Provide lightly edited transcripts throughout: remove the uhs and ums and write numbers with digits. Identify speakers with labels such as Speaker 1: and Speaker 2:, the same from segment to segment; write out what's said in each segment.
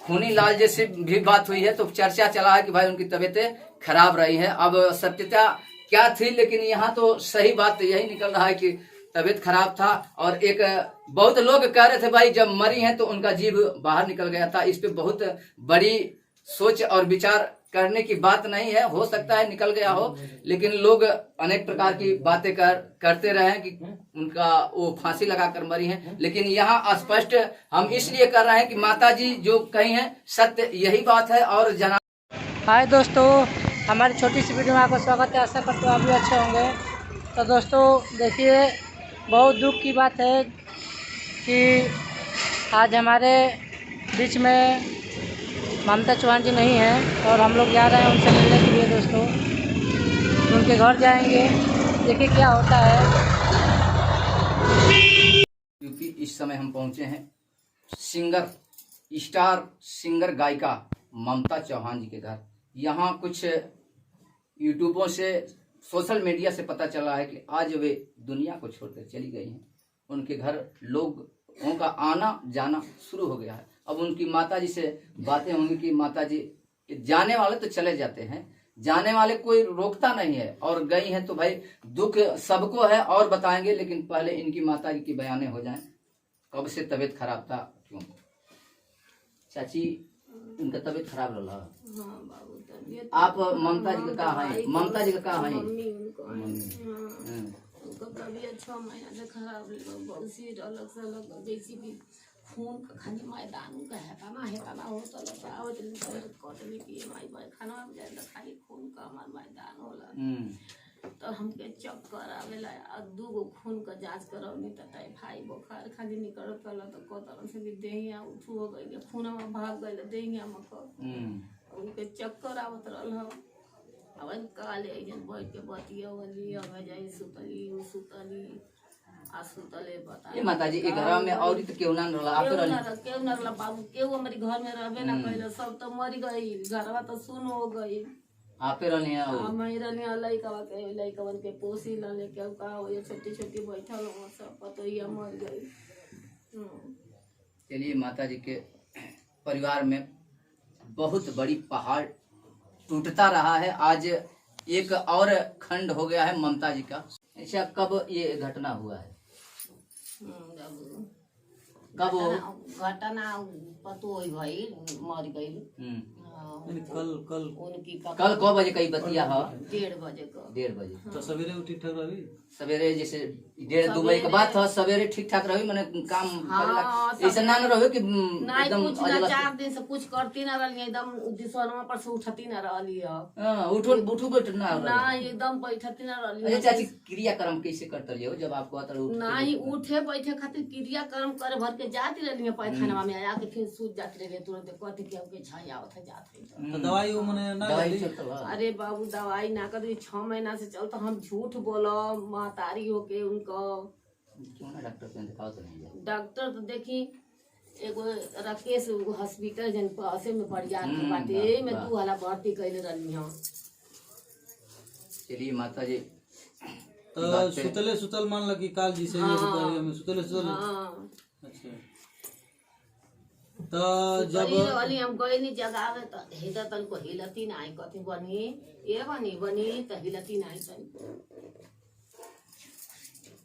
Speaker 1: खूनी लाल जैसे भी बात हुई है, तो चर्चा चला है कि भाई उनकी तबीयत खराब रही है। अब सत्यता क्या थी, लेकिन यहाँ तो सही बात यही निकल रहा है कि तबीयत खराब था। और एक बहुत लोग कह रहे थे भाई जब मरी हैं तो उनका जीव बाहर निकल गया था। इस पे बहुत बड़ी सोच और विचार करने की बात नहीं है, हो सकता है निकल गया हो, लेकिन लोग अनेक प्रकार की बातें करते रहे हैं कि उनका वो फांसी लगाकर मरी हैं। लेकिन यहाँ स्पष्ट हम इसलिए कर रहे हैं कि माता जी जो कही हैं सत्य यही बात है। और जना
Speaker 2: हाय दोस्तों, हमारी छोटी सी वीडियो में आपका स्वागत है। आशा करते हो आप भी अच्छे होंगे। तो दोस्तों देखिए, बहुत दुख की बात है कि आज हमारे बीच में ममता चौहान जी नहीं हैं और हम लोग जा रहे हैं उनसे मिलने के लिए। दोस्तों उनके घर जाएंगे, देखिए क्या होता है।
Speaker 1: क्योंकि इस समय हम पहुंचे हैं स्टार सिंगर गायिका ममता चौहान जी के घर। यहाँ कुछ यूट्यूबों से, सोशल मीडिया से पता चला है कि आज वे दुनिया को छोड़कर चली गई हैं। उनके घर लोगों का आना जाना शुरू हो गया है। अब उनकी माता जी से बातें होंगी कि माता जी, जाने वाले तो चले जाते हैं, जाने वाले कोई रोकता नहीं है, और गई हैं तो भाई दुख सबको है और बताएंगे। लेकिन पहले इनकी माता जी की बयानें हो जाएं, कब से तबीयत खराब था, क्यों। चाची, उनका तबीयत खराब रहा।
Speaker 3: हाँ बाबू, तबीयत
Speaker 1: आप ममता जी का कहाँ है? ममता जी का कहाँ है?
Speaker 3: मम्मी उनका तबीयत 6 महीना से खराब बहुत अलग से अलग, जैसे कि खून का खाली मैदान का है हो तो आवत कटली पिए माई भाई खाना में जाए खाली खून का हमार मैदान होला। तो हमके चक्कर आवेला और 2 गो खून का जांच करवनी तो टाइफाइड बुखार खाली निकलत कल तो कतरन से भी देहिया उठू हो गई, खून में भाग गई देहिया में उनके चक्कर आवत रहल। अब काले जन बैठ के बतियवली, अब जाई सुतली आ सुतले बता।
Speaker 1: ये माता जी, घर में और तो केहू ना रहला? आप
Speaker 3: केहू ना रहला बाबू, केहू हमारे घर में रहबे ना कइले, सब तो मर गई, घरवा तो सुन हो गई।
Speaker 1: आपे रहनी है?
Speaker 3: हम ही रहनी लइकवा के, लइकवन के पोसी ला लेके का हो, ये छोटी छोटी बैठल हो सब पतोहिया मर गई।
Speaker 1: चलिए, माता जी के परिवार में बहुत बड़ी पहाड़ टूटता रहा है। आज एक और खंड हो गया है ममता जी का। अच्छा, कब ये घटना हुआ है? कब
Speaker 3: घटना पतो होई भाई मर गई।
Speaker 1: कल कब बजे कई बतिया है?
Speaker 3: 1:30 बजे का।
Speaker 1: 1:30 बजे
Speaker 4: तो सवेरे ठीक ठाक रही?
Speaker 1: सवेरे जैसे 1:30-2 बजे के बाद था, सवेरे ठीक ठाक रही, मैंने काम ऐसा ना रहे कि एकदम
Speaker 3: कुछ ना 4 दिन से कुछ करती ना रही, एकदम दिसवनवा पर से उठती ना रही है।
Speaker 1: उठू बैठ ना
Speaker 3: एकदम बैठती ना रही।
Speaker 1: अच्छा चाची, क्रियाक्रम कैसे करते हो जब आपको आता
Speaker 3: नहीं उठे बैठे खातिर क्रियाक्रम करे भर के जाती रही पैखाना में, आके फिर सूत जाती रही तुरंत कहते कि हमके छाया होता जाते।
Speaker 4: तो दवाई वो मने ना
Speaker 1: दवाई?
Speaker 3: अरे बाबू दवाई ना कर 6 महीना से चलता, हम झूठ बोलो महतारी होके उनको।
Speaker 1: क्यों ना डॉक्टर को दिखाओ तो नहीं जाए?
Speaker 3: डॉक्टर तो देखी एगो राकेश हॉस्पिटल जन पासे में बरियार के बाटे में 2 वाला भर्ती कैले रहनी हम।
Speaker 1: चलिए माता जी,
Speaker 4: तो सुतल मान लगी काल जी से ये में सुतले। अच्छा, तो जब
Speaker 3: वाली हम गए नहीं जगावे तो हिलतन को हिलती ना आई, कथी बनी ये बनी तो हिलती ना आई तन।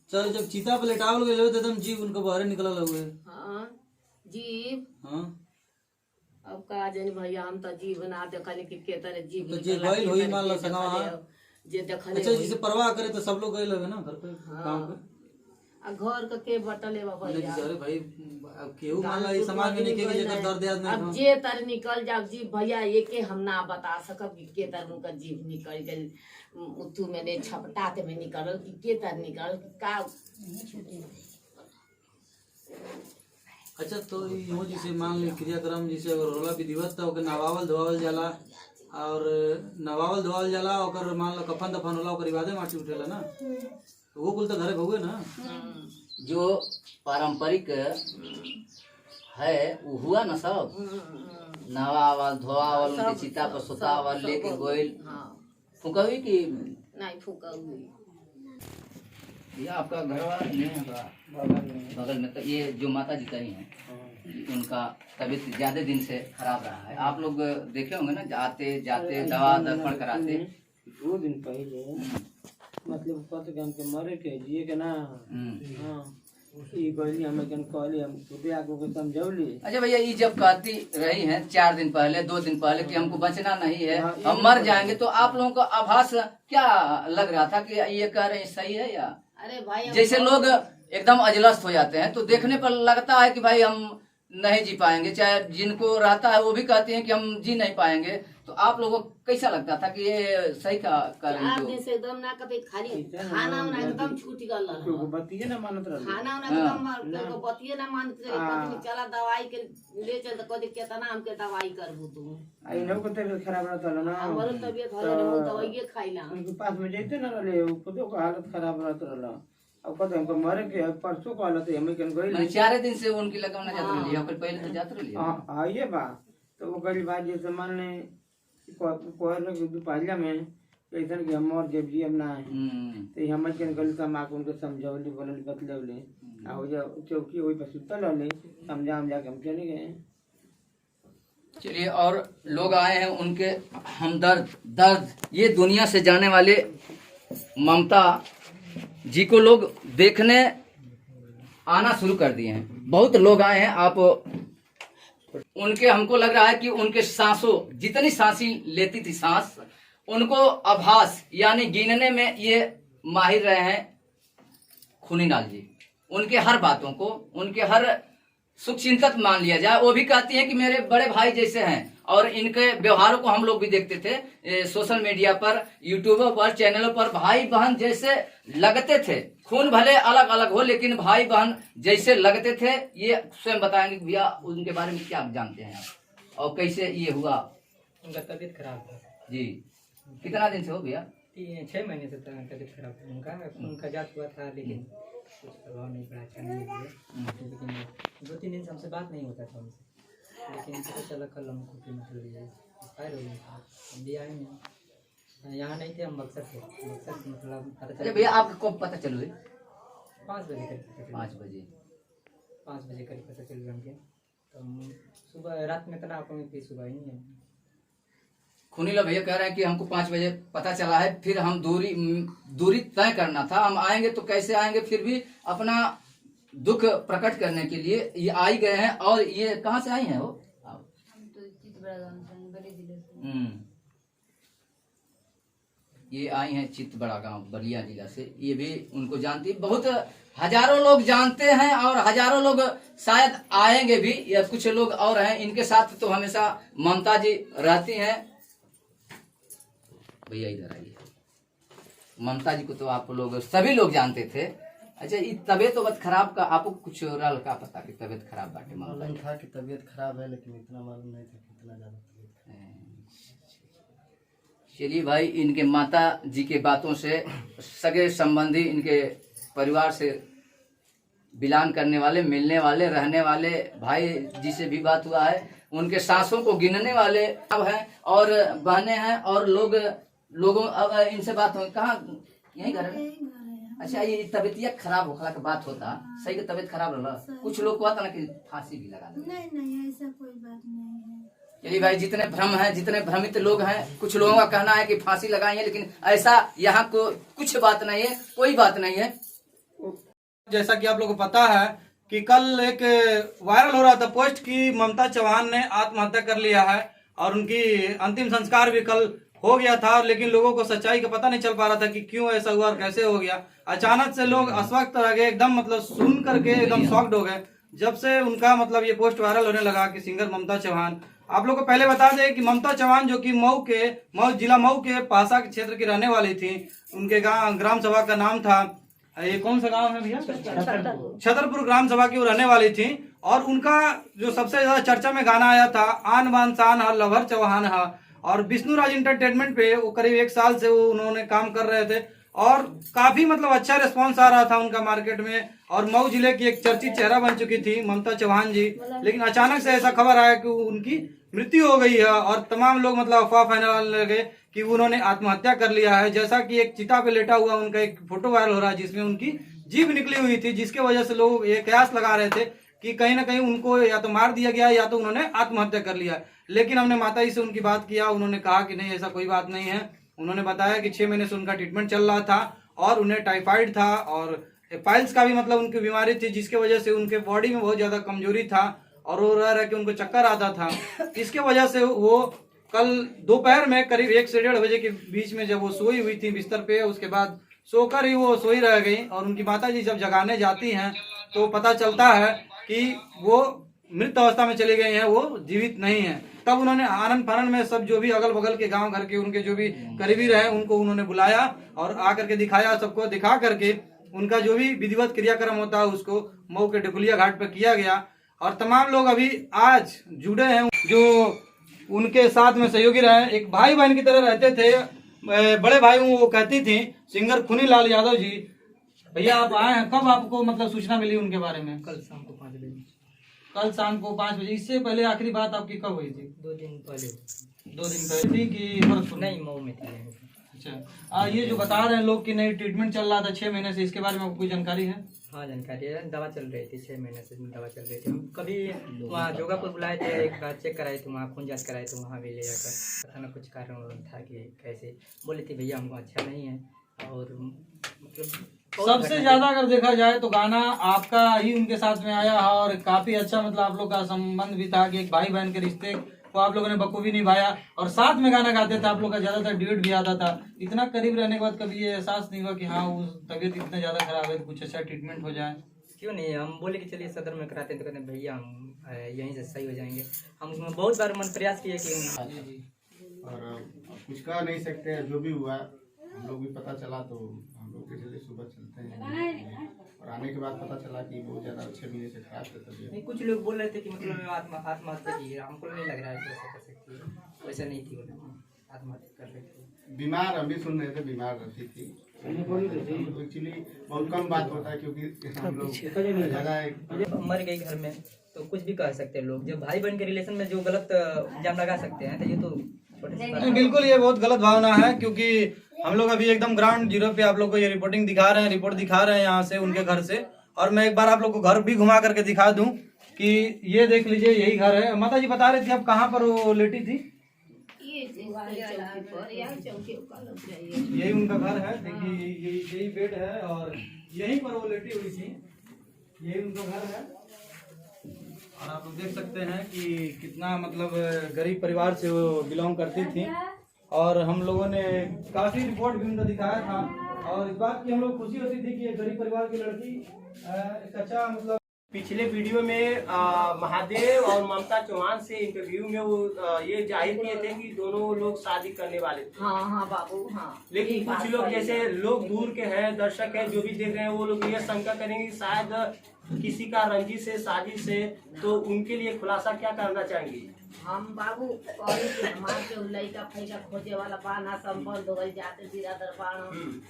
Speaker 4: चल जब चीता पे लेटावल गए तो एकदम जीव उनका बाहर निकलल हुए।
Speaker 3: हां जीव।
Speaker 4: हां,
Speaker 3: अब का जानी भैया, हम तो जीव ना देखले कि केतरे जीव
Speaker 4: तो जे गइल होई मान ला संगवा
Speaker 3: जे देखले।
Speaker 4: अच्छा, जिसे परवाह करे तो सब लोग गइल होवे ना घर पे काम पे।
Speaker 3: आ घर के बटले बा भैया।
Speaker 4: अरे भाई, अब केहू मान ला इस समाज में नहीं के जेकर दर्द याद नहीं।
Speaker 3: अब जे तर निकल जाब जीव भैया, एके हम ना बता सकब कि के तर उनका जीव निकल गइल, उतू में ने छपटाते में निकलल कि के तर निकल का।
Speaker 4: अच्छा, तो यो जिसे मान ली क्रियाक्रम जिसे अगर होला विधिवत तो ओके नवावल धोवावल जाला, और नवावल धोवावल जाला, ओकर मान लो कफन दफन होला, ओकर बादे माटी उठेला ना, तो वो कुल तो घरे भगवे ना।
Speaker 1: जो पारंपरिक है वो हुआ ना सब, नवावल धोवावल, उनके चिता पर सुतावल, लेके गोइल फुकवी की
Speaker 3: नहीं फुकवी।
Speaker 1: ये आपका घर वाला नहीं है बगल में? तो ये जो माता जी कही है उनका तबीयत ज्यादा दिन से खराब रहा है। आप लोग देखे होंगे ना, आते जाते दवा दर्पण कराते।
Speaker 5: 2 दिन पहले मतलब कत के हमके मरे के जिए के ना। हाँ ई कहली हमें कन कहली हम खुदे आगो के समझौली।
Speaker 1: अच्छा भैया, ये जब कहती रही हैं 4 दिन पहले 2 दिन पहले कि हमको बचना नहीं है, हम मर जाएंगे, तो आप लोगों को आभास क्या लग रहा था कि ये कह रहे हैं सही है, या
Speaker 3: अरे भाई
Speaker 1: जैसे लोग एकदम अजलस्त हो जाते हैं तो देखने पर लगता है कि भाई हम नहीं जी पाएंगे, चाहे जिनको रहता है वो भी कहते हैं कि हम जी नहीं पाएंगे, तो आप लोगों को कैसा लगता था कि ये सही का कर रही?
Speaker 3: 4 दिन से एकदम ना कभी खाली खाना वाना एकदम छूट गल
Speaker 5: तो बतिए ना मानत रह
Speaker 3: खाना वाना एकदम बतिए ना मानत रहे। पत्नी चला दवाई के ले चल तो कदी केतना हमके दवाई करबू तू।
Speaker 5: आई नो को तबीयत खराब रहता ना।
Speaker 3: हमरो तबीयत हो जाने हम दवाई खाइला।
Speaker 5: उनके पास में जैते ना रहे खुदो का हालत खराब रहत रहला। अब कत हमको मरे के परसों को हालत हमें कन गई
Speaker 1: 4 दिन से उनकी लगन जात रही है, पहले तो जात रही है।
Speaker 5: हां ये बा तो वो गली बात जैसे मान ले कोई लोग दुपहरिया में ऐसन कि हम और जब जी हम ना है तो हम कन गली का मां को उनको समझौली बोलली बतलौली आ हो जा चौकी वही पर सुतल रहले समझा हम जाके हम चले गए।
Speaker 1: चलिए, और लोग आए हैं उनके हमदर्द दर्द ये दुनिया से जाने वाले ममता जी को लोग देखने आना शुरू कर दिए हैं। बहुत लोग आए हैं, आप उनके हमको लग रहा है कि उनके सांसों जितनी सांसी लेती थी सांस, उनको आभास यानी गिनने में ये माहिर रहे हैं खूनीलाल जी। उनके हर बातों को, उनके हर सुख चिंतक मान लिया जाए। वो भी कहती हैं कि मेरे बड़े भाई जैसे हैं, और इनके व्यवहारों को हम लोग भी देखते थे सोशल मीडिया पर, यूट्यूब पर, चैनलों पर, भाई बहन जैसे लगते थे। खून भले अलग अलग हो लेकिन भाई बहन जैसे लगते थे। ये स्वयं बताएंगे कि भैया उनके बारे में क्या जानते हैं आप और कैसे ये हुआ?
Speaker 2: उनका तबीयत खराब था
Speaker 1: जी, कितना दिन से हो भैया?
Speaker 2: 6 महीने से तबीयत खराब था उनका जांच हुआ था, लेकिन कुछ प्रभाव नहीं पड़ा, अच्छा नहीं हुआ। लेकिन 2-3 दिन से हमसे बात नहीं होता था उनसे, लेकिन पता चला कल हमको कि मतलब ये एक्सपायर हो गया था। हम भी आए हैं, यहाँ नहीं थे, हम बक्सर थे। बक्सर से मतलब पता
Speaker 1: अरे
Speaker 2: चला
Speaker 1: भैया आपको कब पता चलो?
Speaker 2: 5 बजे करीब पता चला।
Speaker 1: 5 बजे
Speaker 2: 5 बजे करीब पता चल हमके। तो हम सुबह रात में तना आपको फिर सुबह ही नहीं है।
Speaker 1: खूनीलाल भैया कह रहे हैं कि हमको 5 बजे पता चला है, फिर हम दूरी तय करना था, हम आएंगे तो कैसे आएंगे, फिर भी अपना दुख प्रकट करने के लिए ये आई गए हैं। और ये कहाँ से आई हैं वो? ये आई हैं चितबड़ा गांव बलिया जिला से। ये भी उनको जानती, बहुत हजारों लोग जानते हैं और हजारों लोग शायद आएंगे भी, या कुछ लोग और हैं इनके साथ तो हमेशा ममता जी रहती हैं। भैया इधर आइए। ममता जी को तो आप लोग सभी लोग जानते थे। अच्छा, ये तबीयत खराब का आपको कुछ रल का पता कि तबीयत खराब बाटे?
Speaker 6: मालूम था कि तबीयत खराब है, लेकिन इतना मालूम नहीं था कि इतना ज्यादा तबीयत है।
Speaker 1: चलिए भाई, इनके माता जी के बातों से सगे संबंधी, इनके परिवार से बिलोंग करने वाले, मिलने वाले, रहने वाले भाई जी से भी बात हुआ है। उनके सांसों को गिनने वाले अब हैं और बहने हैं, और लोगों अब इनसे बात हो। कहाँ? यही घर है। अच्छा, ये तबीयत खराब होखला के बात होता सही के तबीयत खराब रहा, कुछ लोग को आता ना कि फांसी भी लगा दे।
Speaker 7: नहीं ऐसा कोई बात नहीं है।
Speaker 1: चलिए भाई, जितने भ्रम हैं, जितने भ्रमित लोग हैं, कुछ लोगों का कहना है कि फांसी लगाई है, लेकिन ऐसा यहाँ को कुछ बात नहीं है, कोई बात नहीं है।
Speaker 4: जैसा कि आप लोगों को पता है कि कल एक वायरल हो रहा था पोस्ट की ममता चौहान ने आत्महत्या कर लिया है, और उनकी अंतिम संस्कार भी कल हो गया था, लेकिन लोगों को सच्चाई का पता नहीं चल पा रहा था कि क्यों ऐसा हुआ और कैसे हो गया। अचानक से लोग अस्वस्थ रह गए, एकदम मतलब सुन करके एकदम शॉक्ड हो गए जब से उनका मतलब ये पोस्ट वायरल होने लगा कि सिंगर ममता चौहान। आप लोग को पहले बता दें कि ममता चौहान जो कि मऊ जिला के पासा के क्षेत्र की रहने वाली थी। उनके ग्राम सभा का नाम था, ये कौन सा गांव है भैया? छतरपुर ग्राम सभा की वो रहने वाली थी। और उनका जो सबसे ज्यादा चर्चा में गाना आया था आन बान शान हा लवर चौहान हा, और विष्णु राज एंटरटेनमेंट पे वो करीब 1 साल से वो उन्होंने काम कर रहे थे, और काफी मतलब अच्छा रिस्पांस आ रहा था उनका मार्केट में, और मऊ जिले की एक चर्चित चेहरा बन चुकी थी ममता चौहान जी। लेकिन अचानक से ऐसा खबर आया कि उनकी मृत्यु हो गई है, और तमाम लोग मतलब अफवाह फैलाने लगे कि उन्होंने आत्महत्या कर लिया है। जैसा कि एक चिता पे लेटा हुआ उनका एक फोटो वायरल हो रहा है जिसमें उनकी जीभ निकली हुई थी, जिसके वजह से लोग ये कयास लगा रहे थे कि कहीं ना कहीं उनको या तो मार दिया गया या तो उन्होंने आत्महत्या कर लिया। लेकिन हमने माता जी से उनकी बात किया, उन्होंने कहा कि नहीं, ऐसा कोई बात नहीं है। उन्होंने बताया कि 6 महीने से उनका ट्रीटमेंट चल रहा था और उन्हें टाइफाइड था और पाइल्स का भी मतलब उनकी बीमारी थी, जिसके वजह से उनके बॉडी में बहुत ज्यादा कमजोरी था और वो रह के उनको चक्कर आता था। इसके वजह से वो कल दोपहर में करीब 1 से 1:30 बजे के बीच में जब वो सोई हुई थी बिस्तर पे, उसके बाद सोकर ही वो सोई रह गई और उनकी माताजी जब जगाने जाती हैं तो पता चलता है कि वो मृत अवस्था में चली गई हैं, वो जीवित नहीं है। तब उन्होंने आनंद फानन में सब जो भी अगल बगल के गांव घर के उनके जो भी करीबी रहे उनको उन्होंने बुलाया और आकर के दिखाया, सबको दिखा करके उनका जो भी विधिवत क्रियाक्रम होता है उसको मऊ के ढकुलिया घाट पर किया गया। और तमाम लोग अभी आज जुड़े हैं जो उनके साथ में सहयोगी रहे, एक भाई बहन की तरह रहते थे। बड़े भाई वो कहती थी सिंगर खुनी लाल यादव जी। भैया आप आए हैं, कब आपको मतलब सूचना मिली उनके बारे में?
Speaker 2: कल शाम को 5 बजे।
Speaker 4: कल शाम को 5 बजे। इससे पहले आखिरी बात आपकी कब हुई थी?
Speaker 2: 2 दिन पहले।
Speaker 4: 2 दिन पहले थी कि परसों?
Speaker 2: नहीं, मऊ में थी।
Speaker 4: अच्छा, ये जो बता रहे हैं लोग कि नहीं ट्रीटमेंट चल रहा था 6 महीने से, इसके बारे में आपको कोई जानकारी है?
Speaker 2: हाँ, जानकारी है। दवा चल रही थी 6 महीने से, दवा चल रही थी। हम कभी वहाँ जोगापुर बुलाए थे, एक बार चेक कराए थे, वहाँ खून जांच कराए थे, वहाँ भी ले जाकर पता ना कुछ कारण था कि कैसे बोले थे भैया हमको अच्छा नहीं है। और मतलब
Speaker 4: सबसे ज्यादा अगर देखा जाए तो गाना आपका ही उनके साथ में आया है और काफी अच्छा मतलब आप लोग का संबंध भी था कि एक भाई बहन के रिश्ते को आप लोगों ने बखूबी निभाया और साथ में गाना गाते थे। आप लोग का ज्यादातर ड्यूट भी आता था। इतना करीब रहने के बाद कभी ये एहसास नहीं हुआ कि हाँ उस तबीयत इतना ज्यादा खराब है, कुछ अच्छा ट्रीटमेंट हो जाए?
Speaker 2: क्यों नहीं, हम बोले कि चलिए सदर में कराते हैं, तो कहते भैया हम यहीं से सही हो जाएंगे। हम बहुत बार मन प्रयास किए कि
Speaker 6: और कुछ कह नहीं सकते, जो भी हुआ हम लोग भी पता चला तो हम लोग के सुबह चलते हैं और आने के बाद पता चला कि बहुत ज्यादा 6 महीने से खराब था तबीयत।
Speaker 2: नहीं, कुछ लोग बोल रहे थे कि मतलब आत्महत्या की है, हमको नहीं लग रहा है कि ऐसा कर सकती है। वैसा नहीं थी, आत्महत्या कर रही थी।
Speaker 6: बीमार हम भी सुन रहे थे, बीमार रहती थी। एक्चुअली बहुत कम बात होता है क्योंकि हम लोग जगह
Speaker 2: मर गई घर में तो कुछ भी कह सकते हैं लोग। जब भाई बहन के रिलेशन में जो गलत इल्जाम लगा सकते हैं तो ये तो
Speaker 4: नहीं, बिल्कुल ये बहुत गलत भावना है क्योंकि हम लोग अभी एकदम ग्राउंड जीरो पे आप लोग को ये रिपोर्ट दिखा रहे हैं यहाँ से, उनके घर से। और मैं एक बार आप लोग को घर भी घुमा करके दिखा दूं कि ये देख लीजिए, यही घर है। माता जी बता रही थी आप कहाँ पर वो लेटी थी? यही उनका घर है, देखिए यही बेड है और यहीं पर वो लेटी हुई थी। यही उनका घर है और आप लोग देख सकते हैं कि कितना मतलब गरीब परिवार से वो बिलोंग करती थी। और हम लोगों ने काफी रिपोर्ट भी उनका दिखाया था और इस बात की हम लोग खुशी होती थी कि ये गरीब परिवार की लड़की एक अच्छा मतलब।
Speaker 8: पिछले वीडियो में महादेव और ममता चौहान से इंटरव्यू में वो ये जाहिर किए थे कि दोनों लोग शादी करने वाले थे।
Speaker 3: हाँ हाँ बाबू हाँ।
Speaker 8: लेकिन कुछ लोग जैसे लोग दूर के हैं, दर्शक हैं जो भी देख रहे हैं, वो लोग ये शंका करेंगे कि शायद किसी का रंजिश से, साजिश से, तो उनके लिए खुलासा क्या करना चाहेंगे?
Speaker 3: हम बाबू हमारे के लड़का फैका खोजे वाला बाना संबंध हो गई, जाते बिरादर बाण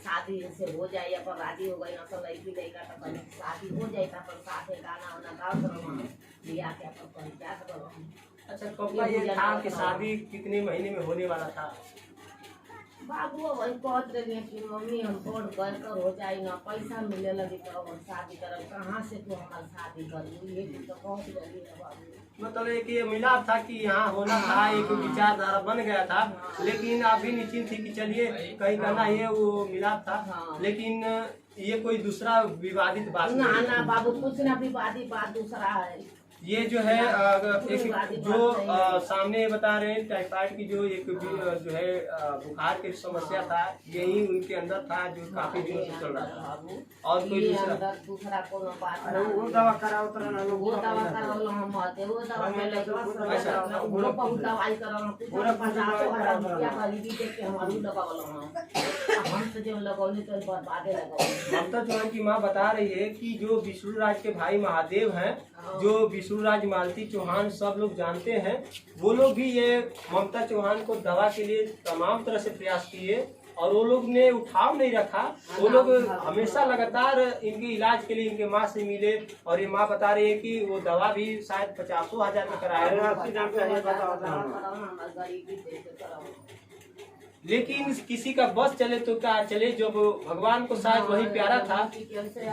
Speaker 3: शादी से हो जाए या पर राजी हो गई ना तो लड़की लड़का तो पहले शादी हो जाए था पर साथे गाना वाना गाओ करो बियाह के पर कोई क्या करो।
Speaker 8: अच्छा, कब ये था कि शादी कितने महीने में होने वाला था?
Speaker 3: बाबू वही कहते रहे कि मम्मी हम तोड़ कर हो जाए ना, पैसा मिले लगी तो हम शादी करब, कहाँ से तू हमारी शादी कर, ये तो बहुत रही है बाबू।
Speaker 8: मतलब एक ये मिला था कि यहाँ होना था, एक विचारधारा बन गया था, लेकिन आप भी निश्चिंत थी कि चलिए कहीं करना ये वो मिला था। लेकिन ये कोई दूसरा विवादित बात
Speaker 3: ना ना बाबू, कुछ ना विवादित बात दूसरा है।
Speaker 8: ये जो है एक जो सामने बता रहे हैं टाइफाइड की जो एक जो है बुखार की समस्या था, यही उनके अंदर था जो काफी दिनों से चल रहा था और कोई
Speaker 3: दूसरा कोनो बात
Speaker 5: वो दवा कराओ तो ना लोग
Speaker 3: वो दवा कराओ हम आते वो दवा में लगे वो बहुत दवाई कराओ पूरा 50,000 रुपया गरीबी देख के हमारी लगावल हम तो जो लगौले तो बर्बादे लगाओ।
Speaker 8: ममता चौहान की मां बता रही है कि जो विष्णुराज के भाई महादेव हैं, जो विष्णुराज मालती चौहान सब लोग जानते हैं, वो लोग भी ये ममता चौहान को दवा के लिए तमाम तरह से प्रयास किए और वो लोग ने उठाव नहीं रखा। वो लोग हमेशा लगातार इनके इलाज के लिए इनके माँ से मिले और ये माँ बता रही है कि वो दवा भी शायद 50,000 में कराया। लेकिन किसी का बस चले तो क्या चले, जब भगवान को शायद वही प्यारा था।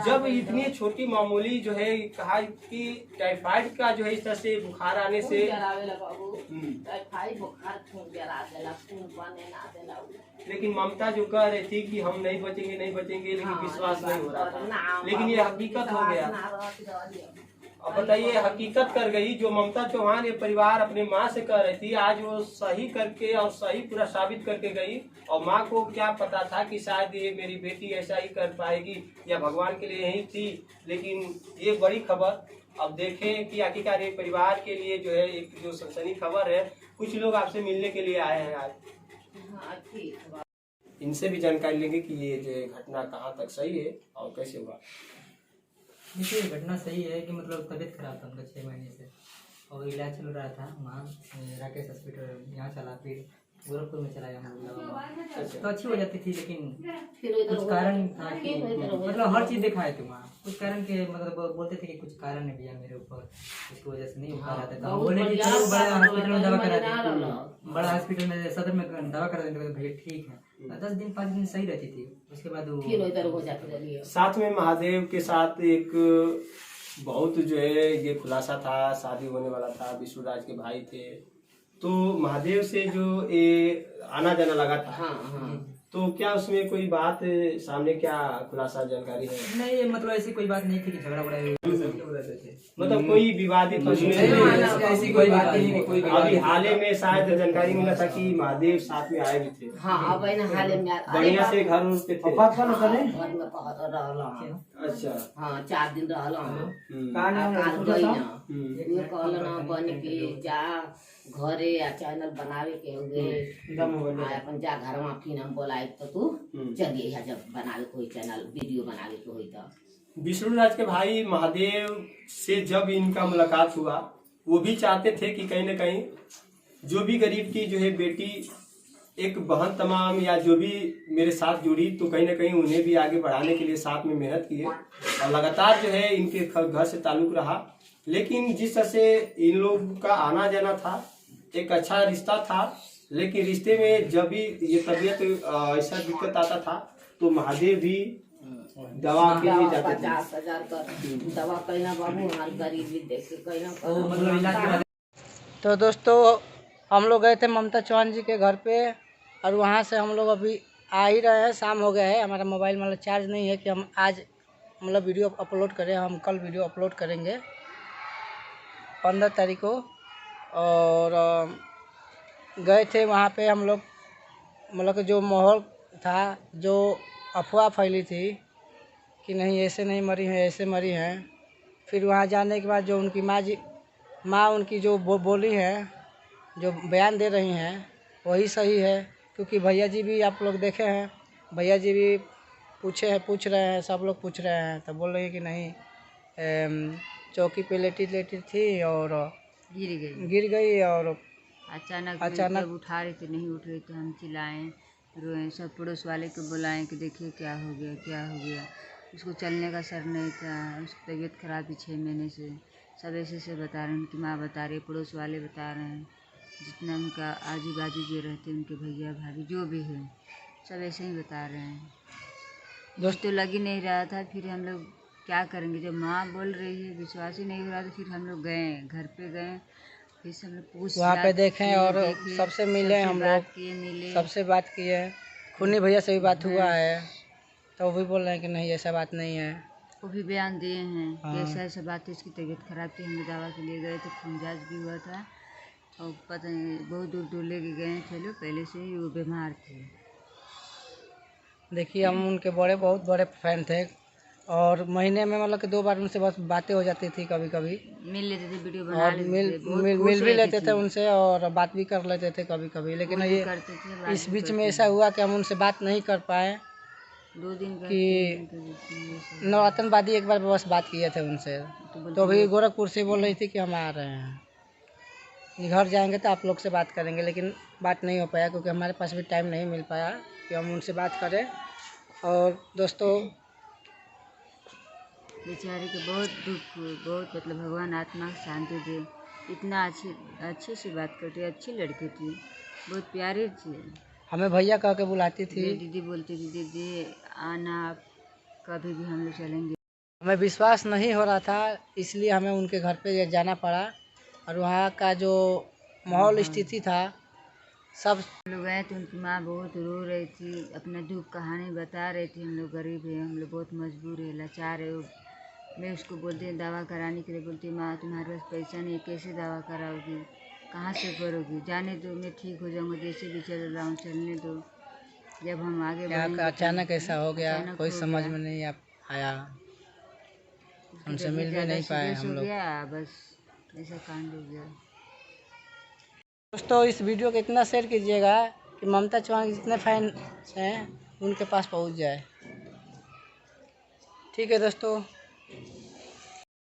Speaker 8: जब इतनी छोटी मामूली जो है कहा कि टाइफाइड का जो है इस तरह से बुखार आने से लेकिन ममता जो कह रही थी कि हम नहीं बचेंगे नहीं बचेंगे, लेकिन विश्वास नहीं हो रहा था, लेकिन ये हकीकत हो गया। अब बताइए हकीकत कर गई जो ममता चौहान ये परिवार अपने माँ से कह रही थी, आज वो सही करके और सही पूरा साबित करके गई। और माँ को क्या पता था कि शायद ये मेरी बेटी ऐसा ही कर पाएगी या भगवान के लिए यही थी, लेकिन ये बड़ी खबर अब देखें कि आखिरकार ये परिवार के लिए जो है एक जो सनसनी खबर है। कुछ लोग आपसे मिलने के लिए आए हैं आज, इनसे भी जानकारी लेंगे कि ये जो घटना कहाँ तक सही है और कैसे हुआ।
Speaker 2: देखिए घटना सही है कि मतलब तबीयत खराब था उनका 6 महीने से, और इलाज चल रहा था वहाँ राकेश हॉस्पिटल, यहाँ चला, फिर गोरखपुर में चलाया हम लोग। तो अच्छी हो जाती थी, लेकिन कुछ कारण था कि मतलब हर चीज़ दिखाए थे वहाँ, कुछ कारण के मतलब बोलते थे कि कुछ कारण है भैया मेरे ऊपर, इसकी वजह से नहीं हो पा रहा था। तो बोले कि चलो बड़ा हॉस्पिटल में दवा करा दें, बड़ा हॉस्पिटल में सदर में दवा करा देंगे, भैया ठीक है। 10 दिन 5 दिन सही रहती थी, उसके बाद वो
Speaker 8: साथ में महादेव के साथ एक बहुत जो है ये खुलासा था, शादी होने वाला था, विष्णुराज के भाई थे, तो महादेव से जो ये आना जाना लगा था। हाँ। तो क्या उसमें कोई बात सामने क्या खुलासा जानकारी है?
Speaker 2: नहीं, मतलब ऐसी कोई बात नहीं थी कि झगड़ा बड़ा
Speaker 8: मतलब कोई विवादित उसमें
Speaker 2: ऐसी कोई बात नहीं। कोई
Speaker 8: अभी हाल में शायद जानकारी मिला था कि महादेव साथ में आए भी थे।
Speaker 3: हाँ, अब हाल में
Speaker 8: बढ़िया से घर पे थे। अच्छा।
Speaker 3: हाँ, 4 दिन रहला जा घरे या चैनल बनावे के होगे अपन जा घर में फिर हम बोलाए तो तू चलिए यहाँ जब बनावे कोई चैनल वीडियो बनावे के होई तो।
Speaker 8: विष्णुराज के भाई महादेव से जब इनका मुलाकात हुआ, वो भी चाहते थे कि कहीं न कहीं जो भी गरीब की जो है बेटी एक बहन तमाम या जो भी मेरे साथ जुड़ी, तो कहीं न कहीं उन्हें भी आगे बढ़ाने के लिए साथ में मेहनत किए और लगातार जो है इनके घर से ताल्लुक रहा। लेकिन जिस तरह से इन लोगों का आना जाना था, एक अच्छा रिश्ता था, लेकिन रिश्ते में जब भी ये तबीयत ऐसा दिक्कत आता था तो महादेव भी दवा के लिए जाते थे।
Speaker 3: 50,000 का दवा कहना बाबू हमारी गरीबी देख के कहना।
Speaker 2: तो दोस्तों हम लोग गए थे ममता चौहान जी के घर पे, और वहाँ से हम लोग अभी आ ही रहे हैं, शाम हो गया है। हमारा मोबाइल मतलब चार्ज नहीं है कि हम आज मतलब वीडियो अपलोड करें, हम कल वीडियो अपलोड करेंगे 15 तारीख को। और गए थे वहाँ पे हम लोग, मतलब कि जो माहौल था, जो अफवाह फैली थी कि नहीं ऐसे नहीं मरी हैं, ऐसे मरी हैं, फिर वहाँ जाने के बाद जो उनकी माँ उनकी जो बोली हैं, जो बयान दे रही हैं, वही सही है। क्योंकि भैया जी भी आप लोग देखे हैं, भैया जी भी पूछ रहे हैं, सब लोग पूछ रहे हैं, तो बोल रही है कि नहीं चौकी पे लेटी थी और गिर गई और अचानक
Speaker 9: उठा रही थी, नहीं उठ रही थी, हम चिल्लाएं, रोएं, सब पड़ोस वाले को बुलाएं कि देखिए क्या हो गया। उसको चलने का सर नहीं था, उसकी तबीयत खराब थी 6 महीने से। सब ऐसे बता रहे हैं, उनकी माँ बता रही है, पड़ोस वाले बता रहे हैं, जितना उनका आजू बाजू जो रहते हैं उनके भैया भाभी जो भी है, सब ऐसे ही बता रहे हैं। दोस्तों लग ही नहीं रहा था, फिर हम लोग क्या करेंगे, जब माँ बोल रही है, विश्वास ही नहीं हो रहा, तो फिर हम लोग गए, घर पे गए, फिर सब लोग पूछ
Speaker 2: वहाँ पे देखें और सबसे मिले, हम लोग सबसे बात किए, खुनी भैया से भी बात हुआ है, तो वो भी बोल रहे हैं कि नहीं ऐसा बात नहीं है,
Speaker 9: वो भी बयान दिए हैं कि ऐसा बात है, इसकी तबीयत खराब थी, हम दवा के लिए गए थे, खून जाँच भी हुआ था, और पता नहीं बहुत दूर लेके गए थे लोग, पहले से ही वो बीमार थे।
Speaker 2: देखिए हम उनके बहुत बड़े फैन थे, और महीने में मतलब कि 2 बार उनसे बस बातें हो जाती थी, कभी
Speaker 9: मिल लेते थे, वीडियो बना
Speaker 2: और
Speaker 9: लेते थे,
Speaker 2: मिल भी लेते थे उनसे, और बात भी कर लेते थे कभी। लेकिन ये इस बीच में ऐसा हुआ कि हम उनसे बात नहीं कर पाए,
Speaker 9: 2 दिन
Speaker 2: कि नवरात्र बाद ही एक बार बस बात किए थे उनसे, तो अभी गोरखपुर से बोल रही थी कि हम आ रहे हैं, घर जाएंगे तो आप लोग से बात करेंगे, लेकिन बात नहीं हो पाया क्योंकि हमारे पास भी टाइम नहीं मिल पाया कि हम उनसे बात करें। और दोस्तों
Speaker 9: बेचारे के बहुत दुख, बहुत मतलब भगवान आत्मा को शांति दे। इतना अच्छे से बात करती, अच्छी लड़की थी, बहुत प्यारी थी,
Speaker 2: हमें भैया कह के बुलाती थी।
Speaker 9: मेरी दीदी बोलती थी दीदी आना आप, कभी भी हम लोग चलेंगे।
Speaker 2: हमें विश्वास नहीं हो रहा था, इसलिए हमें उनके घर पे जाना पड़ा और वहाँ का जो माहौल स्थिति था सब
Speaker 9: लोग गए तो उनकी माँ बहुत रो रही थी, अपना दुख कहानी बता रही थी। हम लोग गरीब हैं, हम लोग बहुत मजबूर है, लाचार है। मैं उसको बोलती दवा कराने के लिए, बोलती माँ तुम्हारे पास पैसा नहीं, कैसे दवा कराओगी, कहाँ से करोगी, जाने दो मैं ठीक हो जाऊँगा, जैसे भी चल रहा हूँ चलने दो। जब हम आगे बढ़ेंगे
Speaker 2: अचानक ऐसा हो गया,
Speaker 9: अचानक
Speaker 2: कोई
Speaker 9: हो
Speaker 2: समझ
Speaker 9: गया।
Speaker 2: में नहीं आया,
Speaker 9: उसकी
Speaker 2: हमसे
Speaker 9: तबीयत
Speaker 2: मिल भी
Speaker 9: ज़्यादा
Speaker 2: नहीं पाए
Speaker 9: सीरियस
Speaker 2: हम
Speaker 9: हो
Speaker 2: लोग।
Speaker 9: गया, बस ऐसा कांड हो गया।
Speaker 2: दोस्तों इस वीडियो को इतना शेयर कीजिएगा कि ममता चौहान के जितने फैन हैं उनके पास पहुंच जाए। ठीक है दोस्तों।